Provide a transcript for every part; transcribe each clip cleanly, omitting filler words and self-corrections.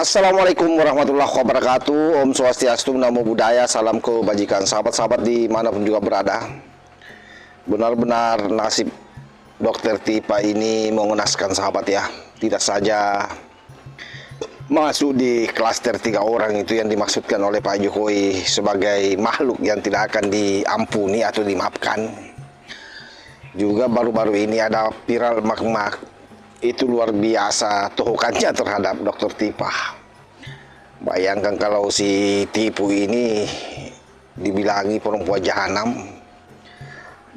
Assalamualaikum warahmatullahi wabarakatuh. Om Swastiastu, Namo Buddhaya, salam kebajikan sahabat-sahabat dimanapun juga berada. Benar-benar nasib Dokter Tipa ini mengenaskan sahabat ya. Tidak saja masuk di klaster 3 orang itu yang dimaksudkan oleh Pak Jokowi sebagai makhluk yang tidak akan diampuni atau dimaafkan. Juga baru-baru ini ada viral mak-mak itu luar biasa tohokannya terhadap Dokter Tipa. Bayangkan kalau si Tipu ini dibilangi perempuan jahanam,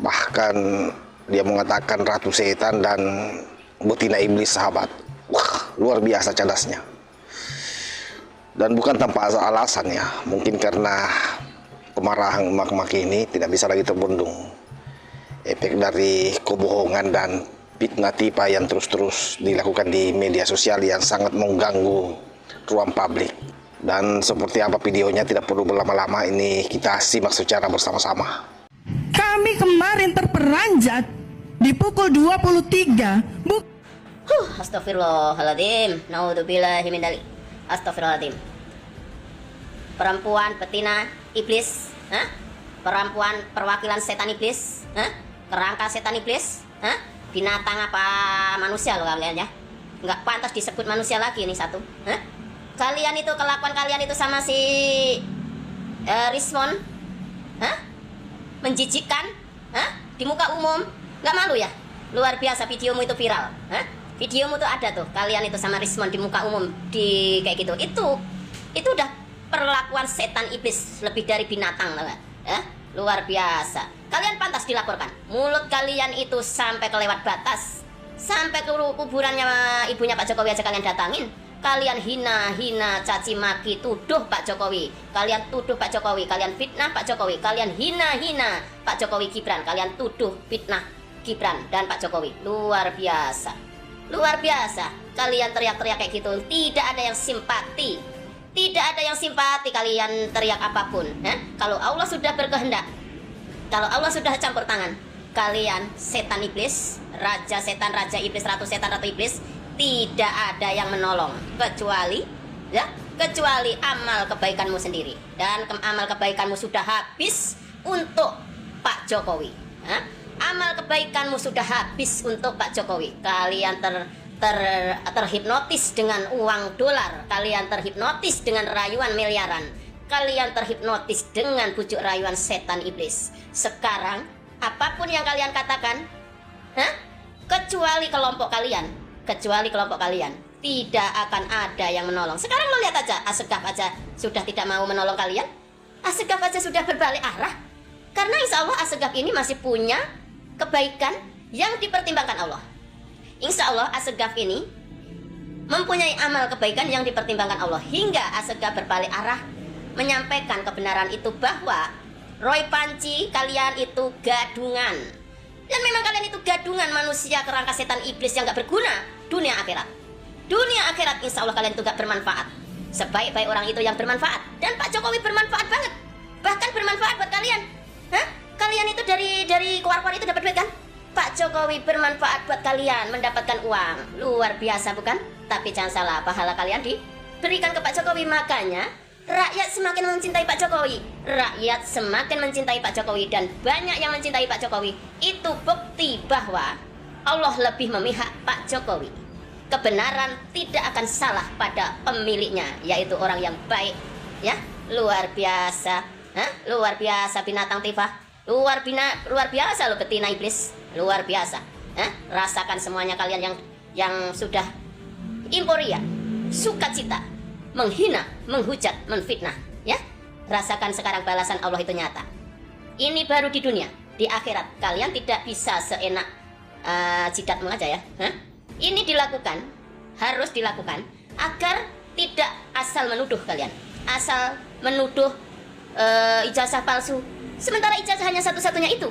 bahkan dia mengatakan ratu setan dan betina iblis sahabat. Wah, luar biasa cerdasnya. Dan bukan tanpa alasan ya, mungkin karena kemarahan mak-mak ini tidak bisa lagi terbendung. Efek dari kebohongan dan fitnah Tipa yang terus-terus dilakukan di media sosial yang sangat mengganggu ruang publik. Dan seperti apa videonya tidak perlu berlama-lama, ini kita simak secara bersama-sama. Kami kemarin terperanjat di pukul 23. Astagfirullahaladzim. Naudzubillahi min dzalik. Astagfirullahaladzim. Perempuan betina iblis, perempuan perwakilan setan iblis, kerangka setan iblis, binatang apa manusia loh kalian ya. Nggak pantas disebut manusia lagi ini satu. Kalian itu, kelakuan kalian itu sama si Rismon, menjijikkan, di muka umum. Nggak malu ya? Luar biasa, videomu itu viral. Videomu tuh ada tuh, kalian itu sama Rismon di muka umum, di kayak gitu. Itu udah perlakuan setan iblis, lebih dari binatang loh. Luar biasa. Kalian pantas dilaporkan. Mulut kalian itu sampai kelewat batas, sampai ke kuburannya ibunya Pak Jokowi aja kalian datangin. Kalian hina, caci maki, tuduh Pak Jokowi. Kalian tuduh Pak Jokowi, kalian fitnah Pak Jokowi. Kalian hina Pak Jokowi Gibran. Kalian tuduh fitnah Gibran dan Pak Jokowi. Luar biasa. Luar biasa. Kalian teriak-teriak kayak gitu, tidak ada yang simpati. Tidak ada yang simpati kalian teriak apapun. Kalau Allah sudah berkehendak, kalau Allah sudah campur tangan, kalian setan iblis, raja setan, raja iblis, ratu setan, ratu iblis, tidak ada yang menolong kecuali amal kebaikanmu sendiri. Dan amal kebaikanmu sudah habis untuk Pak Jokowi. Amal kebaikanmu sudah habis untuk Pak Jokowi. Kalian terhipnotis dengan uang dolar, kalian terhipnotis dengan rayuan miliaran, kalian terhipnotis dengan bujuk rayuan setan iblis. Sekarang apapun yang kalian katakan, kecuali kelompok kalian tidak akan ada yang menolong. Sekarang lo lihat aja, Asegaf aja sudah tidak mau menolong kalian. Asegaf aja sudah berbalik arah, karena insya Allah Asegaf ini masih punya kebaikan yang dipertimbangkan Allah. Insya Allah Asegaf ini mempunyai amal kebaikan yang dipertimbangkan Allah, hingga Asegaf berbalik arah menyampaikan kebenaran itu, bahwa Roy Panci kalian itu gadungan. Dan memang kalian itu gadungan manusia kerangka setan iblis yang gak berguna dunia akhirat. Dunia akhirat insya Allah kalian itu gak bermanfaat. Sebaik-baik orang itu yang bermanfaat. Dan Pak Jokowi bermanfaat banget. Bahkan bermanfaat buat kalian. Kalian itu dari keluar-keluar itu dapat duit kan? Pak Jokowi bermanfaat buat kalian, mendapatkan uang. Luar biasa bukan? Tapi jangan salah, pahala kalian diberikan ke Pak Jokowi. Makanya rakyat semakin mencintai Pak Jokowi. Rakyat semakin mencintai Pak Jokowi, dan banyak yang mencintai Pak Jokowi. Itu bukti bahwa Allah lebih memihak Pak Jokowi. Kebenaran tidak akan salah pada pemiliknya, yaitu orang yang baik. Ya, luar biasa. Luar biasa binatang Tifa. Luar biasa lo betina iblis. Luar biasa. Rasakan semuanya kalian yang sudah imporia, sukacita, menghina, menghujat, menfitnah, ya. Rasakan sekarang balasan Allah itu nyata. Ini baru di dunia. Di akhirat kalian tidak bisa seenak jidatmu aja ya. Ini dilakukan, harus dilakukan agar tidak asal menuduh kalian. Asal menuduh ijazah palsu. Sementara ijazah hanya satu-satunya itu.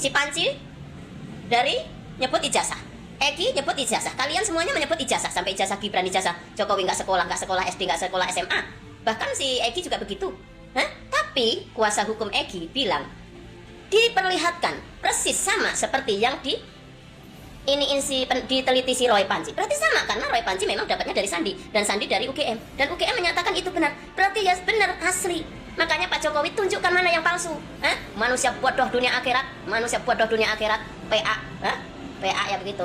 Si Panci dari nyebut ijazah, Egi nyebut ijazah, kalian semuanya menyebut ijazah, sampai ijazah Gibran, ijazah Jokowi nggak sekolah SD, nggak sekolah SMA. Bahkan si Egi juga begitu. Tapi kuasa hukum Egi bilang diperlihatkan persis sama seperti yang ini diteliti si Roy Panji. Berarti sama, karena Roy Panji memang dapatnya dari Sandi dan Sandi dari UGM, dan UGM menyatakan itu benar. Berarti ya benar, asli. Makanya Pak Jokowi tunjukkan mana yang palsu. Manusia bodoh dunia akhirat, manusia bodoh dunia akhirat, PA. PA ya begitu.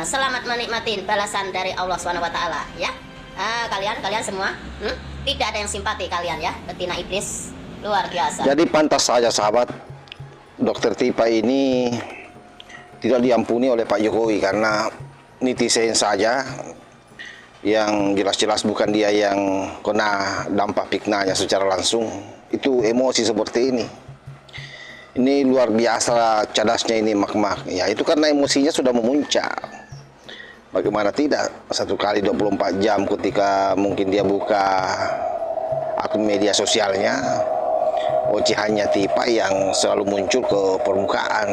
Selamat menikmati balasan dari Allah SWT ya. Kalian semua tidak ada yang simpati kalian ya, betina iblis luar biasa. Jadi pantas saja sahabat, Dokter Tipa ini tidak diampuni oleh Pak Jokowi karena netizen saja yang jelas-jelas bukan dia yang kena dampak fitnahnya secara langsung itu emosi seperti ini. Ini luar biasa cadasnya ini mak-mak. Ya itu karena emosinya sudah memuncak. Bagaimana tidak, 1 kali 24 jam ketika mungkin dia buka akun media sosialnya, ocehannya Tipa yang selalu muncul ke permukaan.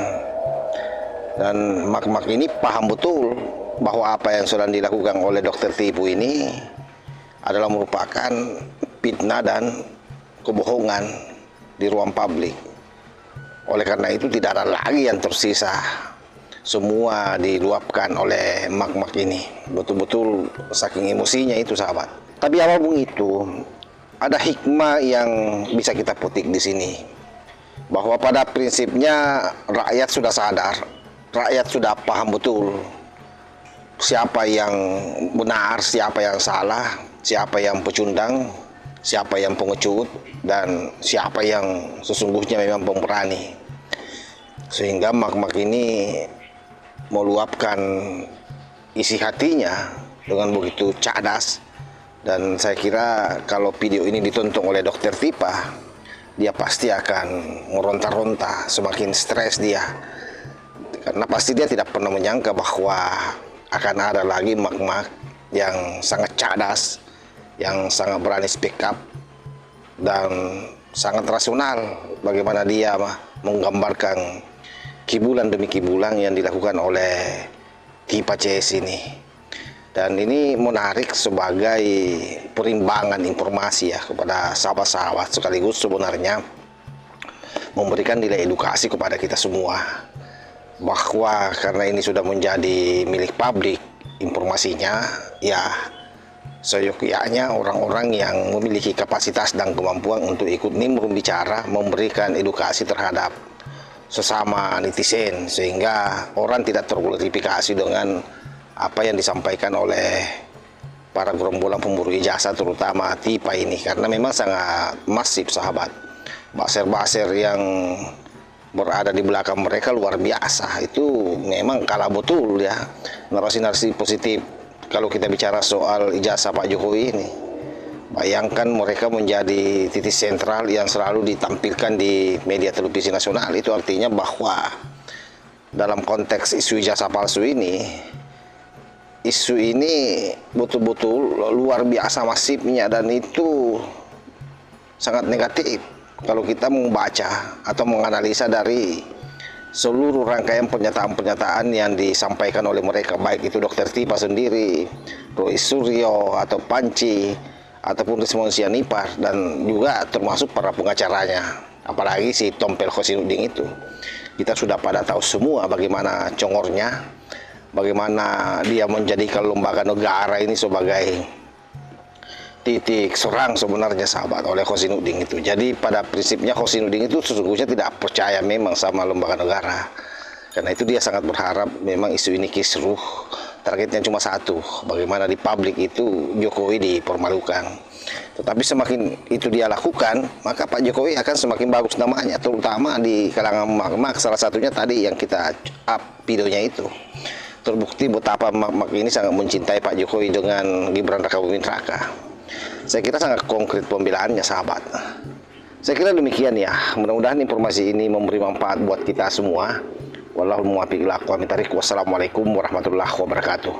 Dan mak-mak ini paham betul bahwa apa yang sedang dilakukan oleh Dokter Tipu ini adalah merupakan fitnah dan kebohongan di ruang publik. Oleh karena itu tidak ada lagi yang tersisa. Semua diluapkan oleh mak-mak ini. Betul-betul saking emosinya itu sahabat. Tapi apapun itu, ada hikmah yang bisa kita petik di sini. Bahwa pada prinsipnya rakyat sudah sadar, rakyat sudah paham betul siapa yang benar, siapa yang salah, siapa yang pecundang, siapa yang pengecut, dan siapa yang sesungguhnya memang pemberani. Sehingga mak-mak ini meluapkan isi hatinya dengan begitu cadas. Dan saya kira kalau video ini ditonton oleh Dokter Tipa, dia pasti akan meronta-ronta, semakin stres dia. Karena pasti dia tidak pernah menyangka bahwa akan ada lagi mak-mak yang sangat cadas, yang sangat berani speak up, dan sangat rasional bagaimana dia menggambarkan kibulan demi kibulan yang dilakukan oleh Tipa CS ini. Dan ini menarik sebagai perimbangan informasi ya kepada sahabat-sahabat, sekaligus sebenarnya memberikan nilai edukasi kepada kita semua, bahwa karena ini sudah menjadi milik publik informasinya, ya seyogyanya orang-orang yang memiliki kapasitas dan kemampuan untuk ikut nimbrung bicara, memberikan edukasi terhadap sesama netizen, sehingga orang tidak terglorifikasi dengan apa yang disampaikan oleh para gerombolan pemburu ijazah, terutama Tipa ini, karena memang sangat masif sahabat. Baser-baser yang berada di belakang mereka luar biasa, itu memang kalah betul ya narasi-narasi positif. Kalau kita bicara soal ijazah Pak Jokowi ini, bayangkan mereka menjadi titik sentral yang selalu ditampilkan di media televisi nasional. Itu artinya bahwa dalam konteks isu ijazah palsu ini, isu ini betul-betul luar biasa masifnya, dan itu sangat negatif kalau kita membaca atau menganalisa dari seluruh rangkaian pernyataan-pernyataan yang disampaikan oleh mereka, baik itu Dokter Tipa sendiri, Roy Suryo, atau Panci, ataupun Rismon Sianipar, dan juga termasuk para pengacaranya, apalagi si Tompel Khosinudin itu. Kita sudah pada tahu semua bagaimana congornya, bagaimana dia menjadikan lembaga negara ini sebagai titik serang sebenarnya sahabat oleh Khosinudin itu. Jadi pada prinsipnya Khosinudin itu sesungguhnya tidak percaya memang sama lembaga negara. Karena itu dia sangat berharap memang isu ini kisruh. Targetnya cuma satu, bagaimana di publik itu Jokowi dipermalukan. Tetapi semakin itu dia lakukan, maka Pak Jokowi akan semakin bagus namanya, terutama di kalangan mak-mak. Salah satunya tadi yang kita up videonya itu. Terbukti betapa mak-mak ini sangat mencintai Pak Jokowi dengan Gibran Rakabuming Raka. Saya kira sangat konkret pembelaannya sahabat. Saya kira demikian ya. Mudah-mudahan informasi ini memberi manfaat buat kita semua. Wallahul muwaffiq ila aqwamit thariq. Wassalamualaikum warahmatullahi wabarakatuh.